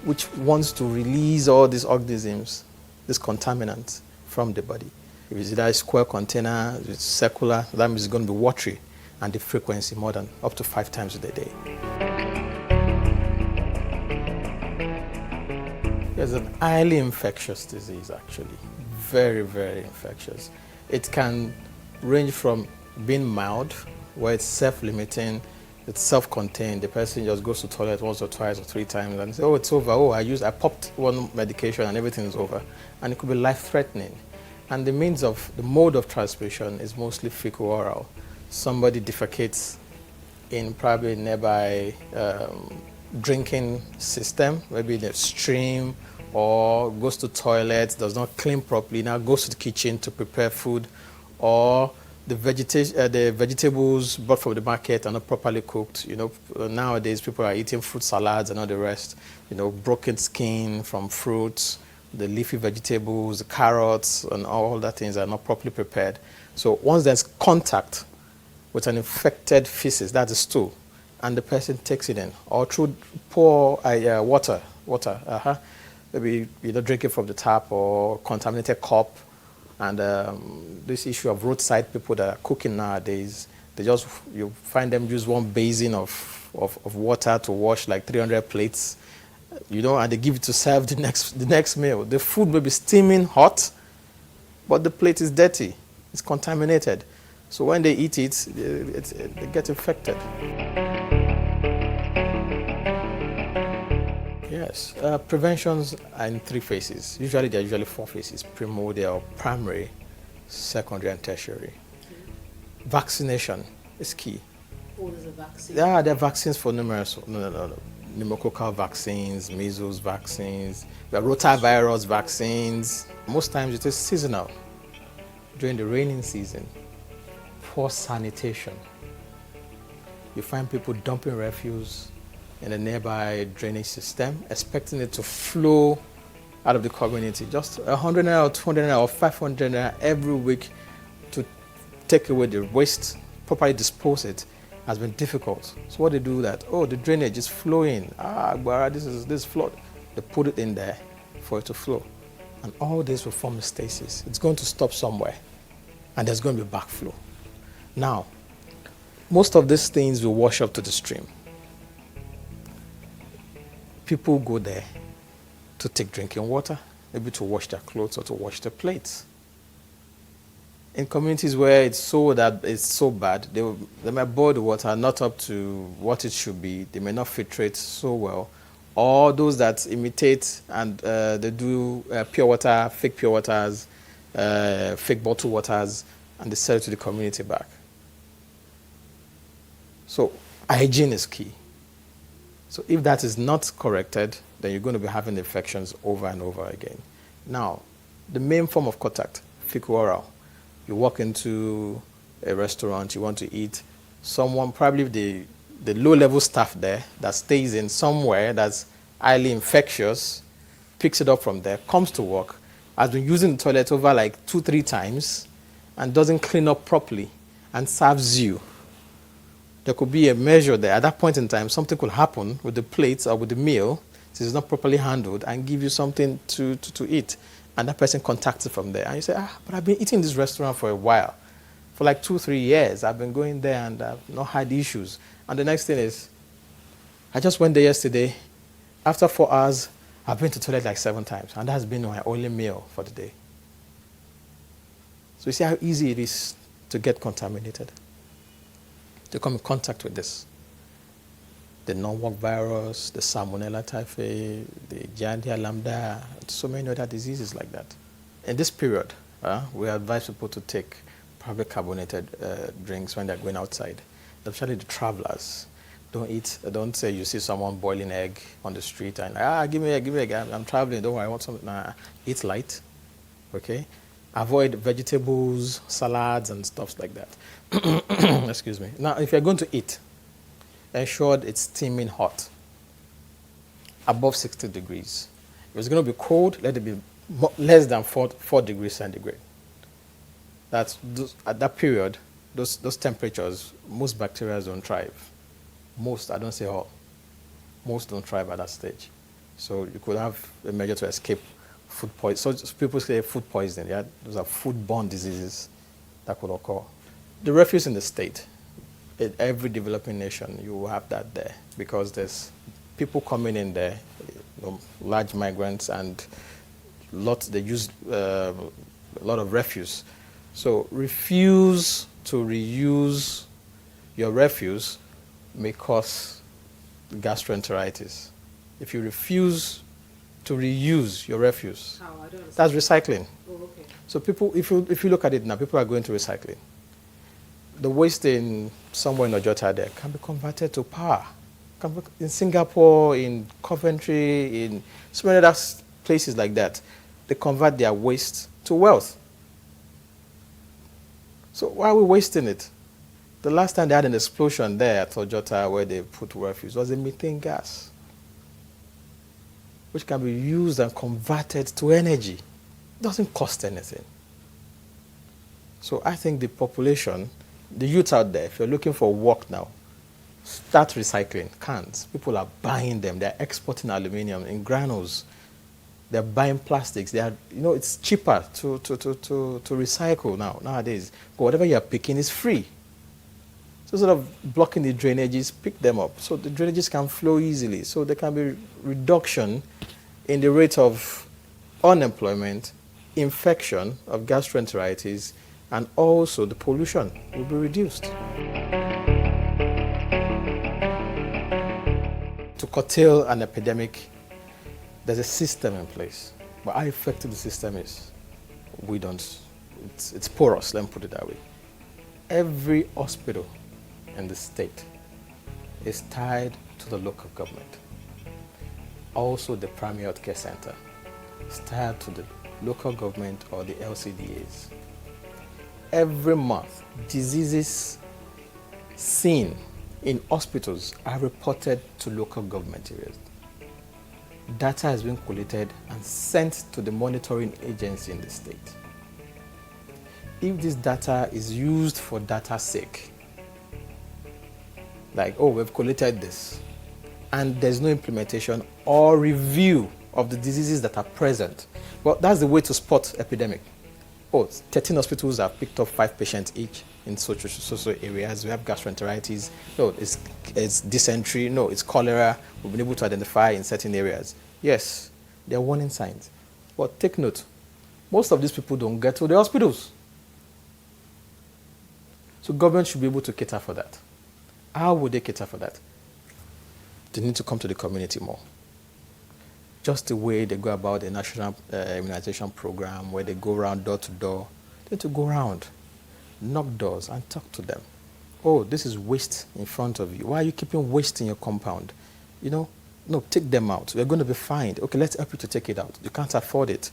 which wants to release all these organisms, these contaminants from the body. If it's either a square container, if it's circular, that means it's going to be watery, and the frequency more than up to 5 times a day. It's an highly infectious disease, actually. Very, very infectious. It can range from being mild, where it's self-limiting, it's self-contained. The person just goes to the toilet once or twice or 3 times and says, oh, it's over. Oh, I popped one medication and everything is over. And it could be life-threatening. And the mode of transmission is mostly fecal-oral. Somebody defecates in probably nearby drinking system, maybe in a stream, or goes to toilet, does not clean properly, now goes to the kitchen to prepare food, or the vegetables bought from the market are not properly cooked. Nowadays people are eating fruit salads and all the rest. Broken skin from fruits, the leafy vegetables, the carrots, and all that things are not properly prepared. So once there's contact with an infected feces, that's a stool, and the person takes it in, or through poor water, maybe drink it from the tap or contaminated cup. And this issue of roadside people that are cooking nowadays, you find them use one basin of water to wash like 300 plates, and they give it to serve the next meal. The food may be steaming hot, but the plate is dirty, it's contaminated. So when they eat it, they get infected. Yes, preventions are in 3 phases. There are usually 4 phases: primordial, primary, secondary, and tertiary. Vaccination is key. What is a vaccine? There are vaccines for numerous, pneumococcal vaccines, measles vaccines, there are rotavirus vaccines. Most times it is seasonal. During the raining season, poor sanitation. You find people dumping refuse in a nearby drainage system, expecting it to flow out of the community. Just 100 naira or 200 naira or 500 naira every week to take away the waste, properly dispose it, has been difficult. So what they do that, the drainage is flowing. This flood. They put it in there for it to flow. And all this will form a stasis. It's going to stop somewhere, and there's going to be backflow. Now, most of these things will wash up to the stream. People go there to take drinking water, maybe to wash their clothes or to wash their plates. In communities where it's so bad, they might boil the water not up to what it should be. They may not filtrate so well. Or those that imitate and they do pure water, fake pure waters, fake bottled waters, and they sell it to the community back. So hygiene is key. So if that is not corrected, then you're going to be having infections over and over again. Now, the main form of contact, fecal-oral. You walk into a restaurant, you want to eat. Someone, probably the low-level staff there that stays in somewhere that's highly infectious, picks it up from there, comes to work, has been using the toilet over like 2-3 times, and doesn't clean up properly, and serves you. There could be a measure there. At that point in time, something could happen with the plates or with the meal, since it's not properly handled, and give you something to eat. And that person contacts it from there. And you say, but I've been eating in this restaurant for a while. For like 2-3 years, I've been going there and I've not had issues. And the next thing is, I just went there yesterday. After 4 hours, I've been to the toilet like 7 times. And that has been my only meal for the day. So you see how easy it is to get contaminated, to come in contact with this. The non-walk virus, the Salmonella typhi, the Giardia lambda, so many other diseases like that. In this period, we advise people to take probably carbonated drinks when they're going outside, especially the travelers. Don't say you see someone boiling egg on the street and, give me egg, I'm traveling, don't worry, I want something. Nah, eat light, okay? Avoid vegetables, salads, and stuff like that. Excuse me. Now, if you're going to eat, ensure it's steaming hot, above 60 degrees. If it's going to be cold, let it be less than 4 degrees centigrade. At that period, those temperatures, most bacteria don't thrive. Most, I don't say all. Most don't thrive at that stage. So you could have a measure to escape food poisoning. So people say food poisoning, yeah? Those are foodborne diseases that could occur. The refuse in the state, in every developing nation, you will have that there because there's people coming in there, large migrants, and they use a lot of refuse. So refuse to reuse your refuse may cause gastroenteritis. If you refuse to reuse your refuse, that's recycling. Oh, okay. So people, if you look at it now, people are going to recycling. The waste in somewhere in Ojota there can be converted to power. In Singapore, in Coventry, in so many other places like that, they convert their waste to wealth. So why are we wasting it? The last time they had an explosion there at Ojota where they put refuse was a methane gas, which can be used and converted to energy. It doesn't cost anything. So I think the population, the youth out there, if you're looking for work now, start recycling cans. People are buying them. They're exporting aluminum in granules. They're buying plastics. They are, it's cheaper to recycle nowadays. But whatever you're picking is free. So instead of blocking the drainages, pick them up. So the drainages can flow easily. So there can be reduction in the rate of unemployment, infection of gastroenteritis, and also the pollution will be reduced. To curtail an epidemic, there's a system in place. But how effective the system is, it's porous, let me put it that way. Every hospital in the state is tied to the local government. Also, the primary health care center is tied to the local government or the LCDAs. Every month, diseases seen in hospitals are reported to local government areas. Data has been collated and sent to the monitoring agency in the state. If this data is used for data's sake, like, we've collated this, and there's no implementation or review of the diseases that are present, well, that's the way to spot epidemic. 13 hospitals have picked up 5 patients each in social areas. We have gastroenteritis. No, it's dysentery. No, it's cholera. We've been able to identify in certain areas. Yes, there are warning signs. But take note, most of these people don't get to the hospitals. So government should be able to cater for that. How would they cater for that? They need to come to the community more. Just the way they go about the national immunization program, where they go around door to door. They need to go around, knock doors, and talk to them. This is waste in front of you. Why are you keeping waste in your compound? No, take them out. We're going to be fined. Okay, let's help you to take it out. You can't afford it.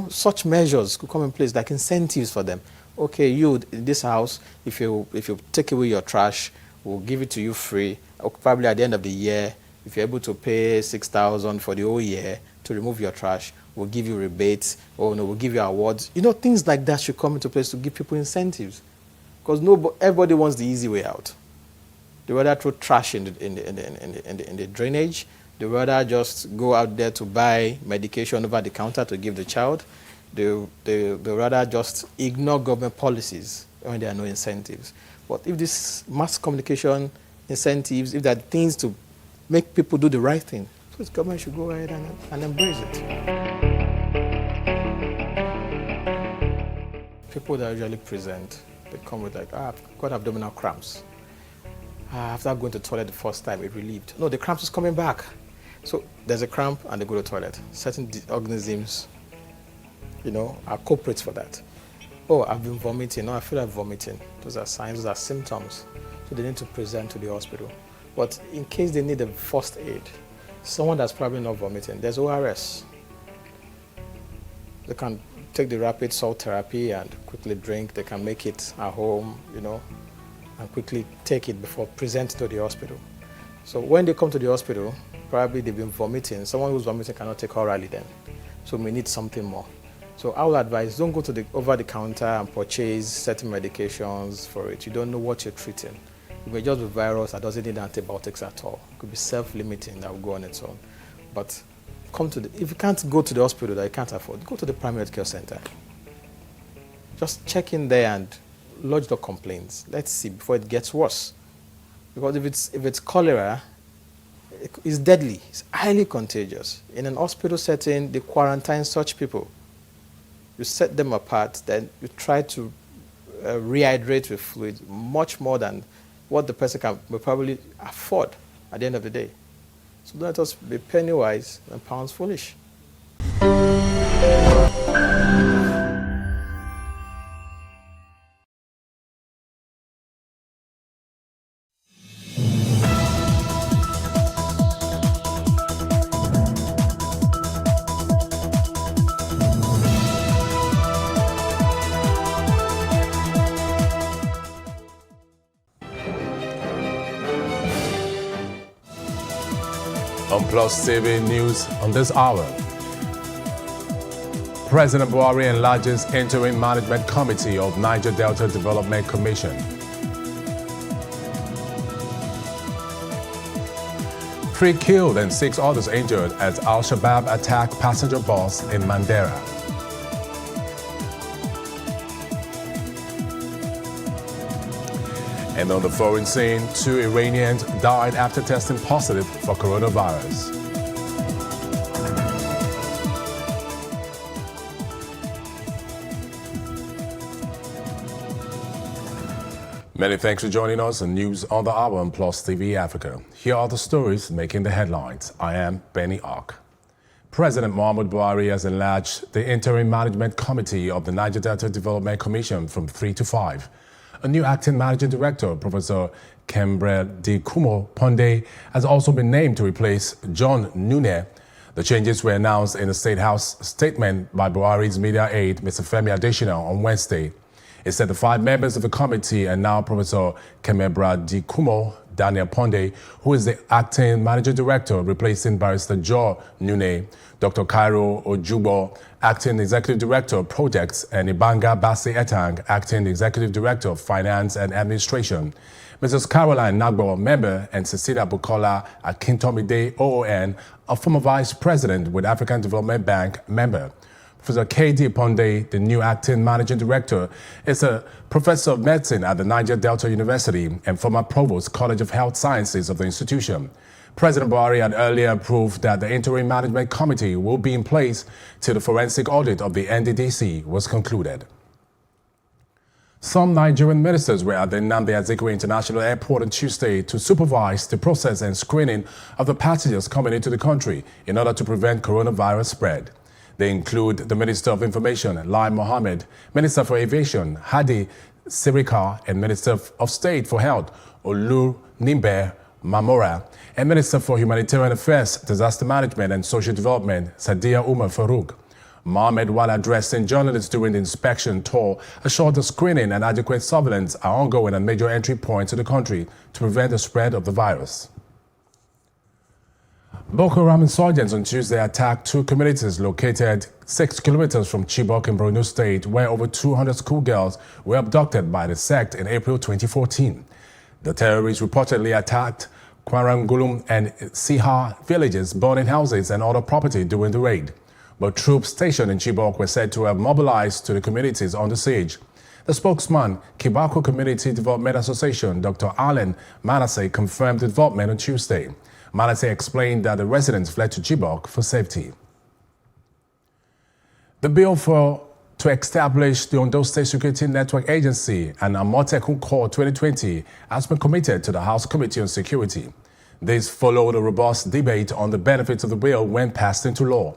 Such measures could come in place, like incentives for them. Okay, you in this house, if you take away your trash, we'll give it to you free. Probably at the end of the year, if you're able to pay $6,000 for the whole year to remove your trash, we'll give you rebates, we'll give you awards. Things like that should come into place to give people incentives. Because everybody wants the easy way out. They rather throw trash in the drainage. They rather just go out there to buy medication over the counter to give the child. They rather just ignore government policies when there are no incentives. But if this mass communication incentives, if there are things to make people do the right thing, so the government should go ahead and embrace it. People that usually present, they come with I've got abdominal cramps. After going to the toilet the first time, it relieved. No, the cramps is coming back. So there's a cramp and they go to the toilet. Certain organisms, are culprits for that. I've been vomiting. I feel like vomiting. Those are signs, those are symptoms. So they need to present to the hospital. But in case they need a first aid, someone that's probably not vomiting, there's ORS. They can take the rapid salt therapy and quickly drink. They can make it at home, and quickly take it before presenting to the hospital. So when they come to the hospital, probably they've been vomiting. Someone who's vomiting cannot take orally then. So we need something more. So I would advise, don't go to the over-the-counter and purchase certain medications for it. You don't know what you're treating. It may just be virus that doesn't need antibiotics at all. It could be self-limiting that will go on its own. But if you can't go to the hospital that you can't afford, go to the primary health care center. Just check in there and lodge the complaints. Let's see before it gets worse. Because if it's cholera, it's deadly. It's highly contagious. In an hospital setting, they quarantine such people. You set them apart, then you try to rehydrate with fluid much more than what the person will probably afford at the end of the day. So let us be penny wise and pounds foolish. On Plus TV News on this hour, President Buhari enlarges interim management committee of Niger Delta Development Commission. 3 killed and 6 others injured as Al-Shabaab attack passenger bus in Mandera. And on the foreign scene, 2 Iranians died after testing positive for coronavirus. Many thanks for joining us on News on the Hour on Plus TV Africa. Here are the stories making the headlines. I am Benny Ark. President Muhammadu Buhari has enlarged the interim management committee of the Niger Delta Development Commission from 3 to 5. A new acting managing director, Professor Kembre Dikumo Ponde, has also been named to replace John Nune. The changes were announced in a State House statement by Buhari's media aide, Mr. Femi Adesina, on Wednesday. It said the 5 members of the committee are now Professor Kembre Dikumo Daniel Ponde, who is the acting managing director, replacing Barrister John Nune, Dr. Cairo Ojubo, acting executive director of projects, and Ibanga Bassi Etang, acting executive director of finance and administration. Mrs. Caroline Nagbo, member, and Cecilia Bukola Akintomide, OON, a former vice president with African Development Bank, member. Professor K.D. Ponde, the new acting managing director, is a professor of medicine at the Niger Delta University and former provost, College of Health Sciences of the institution. President Buhari had earlier approved that the interim management committee will be in place till the forensic audit of the NDDC was concluded. Some Nigerian ministers were at the Nnamdi Azikiwe International Airport on Tuesday to supervise the process and screening of the passengers coming into the country in order to prevent coronavirus spread. They include the Minister of Information, Lai Mohammed, Minister for Aviation, Hadi Sirika, and Minister of State for Health, Olu Nimbe Mamora, and Minister for Humanitarian Affairs, Disaster Management and Social Development, Sadia Umar Farouk. Mohammed, while addressing journalists during the inspection tour, assured the screening and adequate surveillance are ongoing at major entry points to the country to prevent the spread of the virus. Boko Haram insurgents on Tuesday attacked 2 communities located 6 kilometers from Chibok in Borno State, where over 200 schoolgirls were abducted by the sect in April 2014. The terrorists reportedly attacked Kwarangulum and Siha villages, burning houses and other property during the raid. But troops stationed in Chibok were said to have mobilized to the communities under siege. The spokesman, Kibako Community Development Association, Dr. Allen Manasseh, confirmed the development on Tuesday. Manasseh explained that the residents fled to Chibok for safety. The bill to establish the Ondo State Security Network Agency and Amotekun Corps 2020 has been committed to the House Committee on Security. This followed a robust debate on the benefits of the bill when passed into law.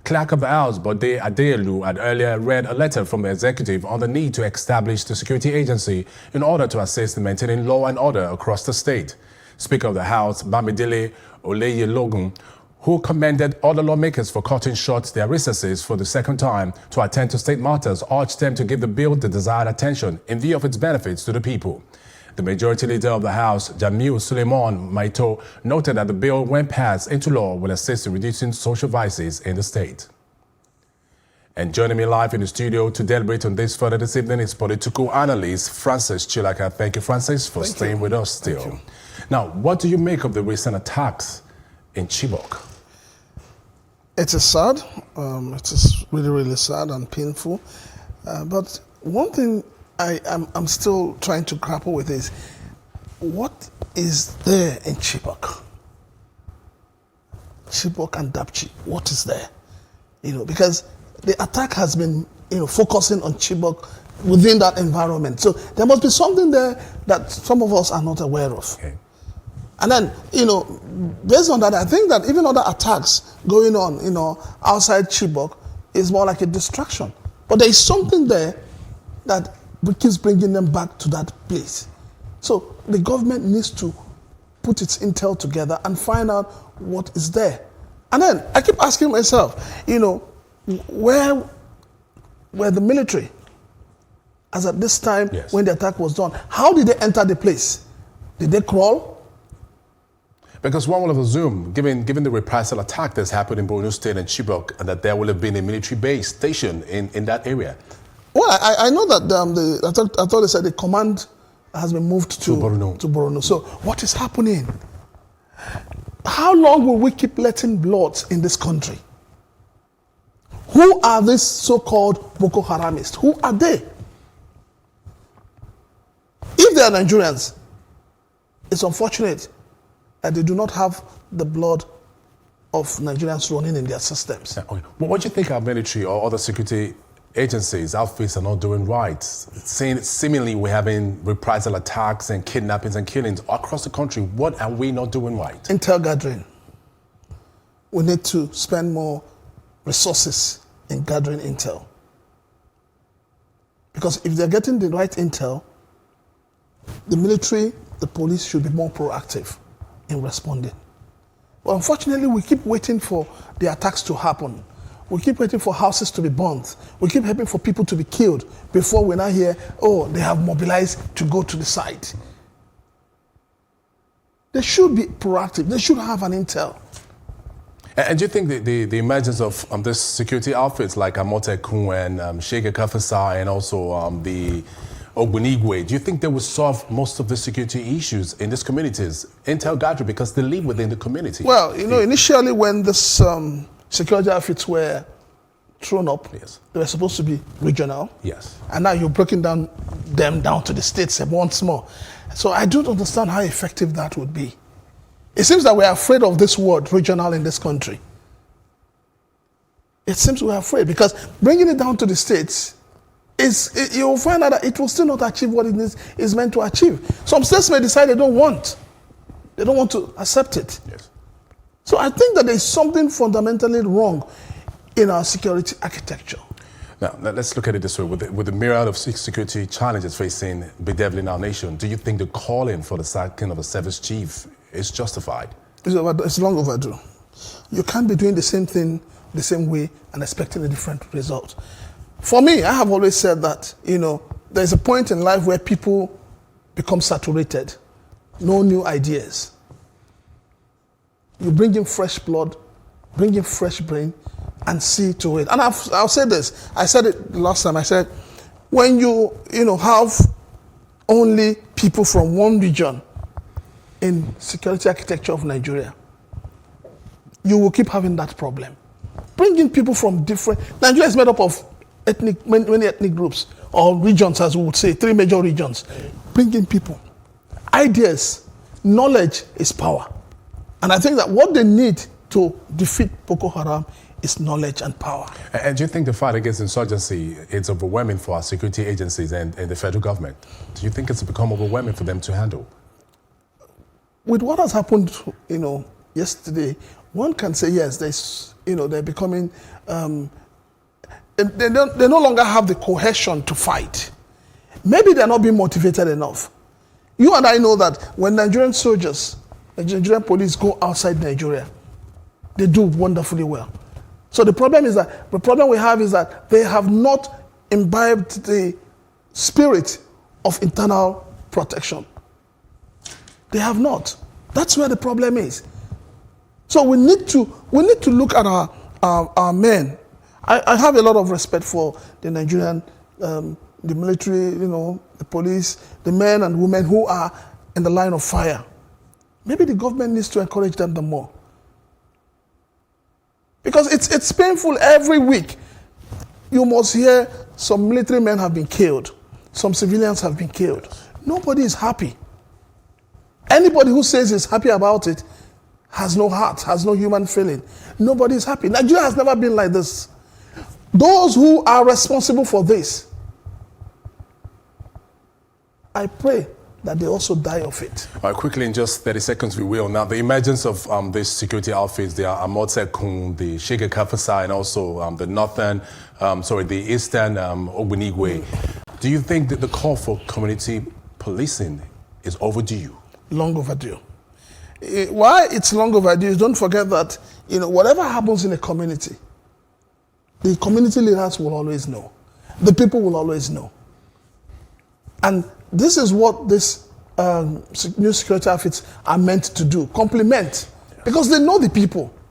Clerk of the House, Bode Adeyelu, had earlier read a letter from the executive on the need to establish the security agency in order to assist in maintaining law and order across the state. Speaker of the House, Bamidele Oleyelogun, who commended other lawmakers for cutting short their recesses for the second time to attend to state matters, urged them to give the bill the desired attention in view of its benefits to the people. The majority leader of the House, Jamil Suleiman Maito, noted that the bill, when passed into law, will assist in reducing social vices in the state. And joining me live in the studio to deliberate on this further this evening is political analyst Francis Chilaka. Thank you, Francis, for staying with us still. Now, what do you make of the recent attacks in Chibok? It is sad. It is really, really sad and painful. But one thing I'm still trying to grapple with is, what is there in Chibok? Chibok and Dapchi, what is there? Because the attack has been, focusing on Chibok within that environment. So there must be something there that some of us are not aware of. Okay. And then, based on that, I think that even other attacks going on, outside Chibok is more like a distraction. But there is something there that keeps bringing them back to that place. So the government needs to put its intel together and find out what is there. And then I keep asking myself, where were the military as at this time? Yes. When the attack was done? How did they enter the place? Did they crawl? Because one would have assumed, given the reprisal attack that's happened in Borno State and Chibok, and that there would have been a military base station in that area. Well, I know that I thought they said the command has been moved to Borno. So what is happening? How long will we keep letting bloods in this country? Who are these so-called Boko Haramists? Who are they? If they are Nigerians, it's unfortunate that they do not have the blood of Nigerians running in their systems. Yeah, okay. Well, what do you think our military or other security agencies, outfits are not doing right? Seemingly we're having reprisal attacks and kidnappings and killings across the country. What are we not doing right? Intel gathering. We need to spend more resources in gathering intel. Because if they're getting the right intel, the military, the police should be more proactive in responding. But unfortunately, we keep waiting for the attacks to happen. We keep waiting for houses to be burned. We keep hoping for people to be killed before we now hear, oh, they have mobilized to go to the site. They should be proactive. They should have an intel. And do you think the emergence of this security outfits like Amotekun and Shege Kafasa and also the Ogbunigwe, do you think they will solve most of the security issues in these communities? Intel gathering, because they live within the community. Well, initially when this security outfits were thrown up, yes, they were supposed to be regional. Yes. And now you're breaking them down to the states once more. So I don't understand how effective that would be. It seems that we're afraid of this word, regional, in this country. It seems we're afraid because bringing it down to the states, you'll find out that it will still not achieve what it is meant to achieve. Some states may decide they don't want to accept it. Yes. So I think that there's something fundamentally wrong in our security architecture. Now, let's look at it this way. With the myriad of security challenges facing bedeviling our nation, do you think the calling for the sacking of a service chief is justified? It's long overdue. You can't be doing the same thing the same way and expecting a different result. For me, I have always said that, there's a point in life where people become saturated. No new ideas. You bring in fresh blood, bring in fresh brain, and see to it. And I'll say this. I said it last time. I said, when you have only people from one region in security architecture of Nigeria, you will keep having that problem. Bring in people from different... Nigeria is made up of many ethnic groups, or regions, as we would say, 3 major regions. Bring in people. Ideas, knowledge is power. And I think that what they need to defeat Boko Haram is knowledge and power. And do you think the fight against insurgency is overwhelming for our security agencies and the federal government? Do you think it's become overwhelming for them to handle? With what has happened, yesterday, one can say yes. They're becoming. They no longer have the cohesion to fight. Maybe they're not being motivated enough. You and I know that when Nigerian soldiers, the Nigerian police go outside Nigeria, they do wonderfully well. So the problem we have is that they have not imbibed the spirit of internal protection. They have not. That's where the problem is. So we need to look at our men. I have a lot of respect for the Nigerian, the military, the police, the men and women who are in the line of fire. Maybe the government needs to encourage them the more. Because it's painful every week. You must hear some military men have been killed. Some civilians have been killed. Nobody is happy. Anybody who says he's happy about it has no heart, has no human feeling. Nobody is happy. Nigeria has never been like this. Those who are responsible for this, I pray that they also die of it. All right, quickly, in just 30 seconds, we will. Now, the emergence of these security outfits, the Amotekun, the Shige Kafasa, and also the Eastern Ogbunigwe. Do you think that the call for community policing is overdue? Long overdue. Why it's long overdue is, don't forget that, whatever happens in a community, the community leaders will always know. The people will always know. And this is what this new security outfits are meant to do, complement. Because they know the people.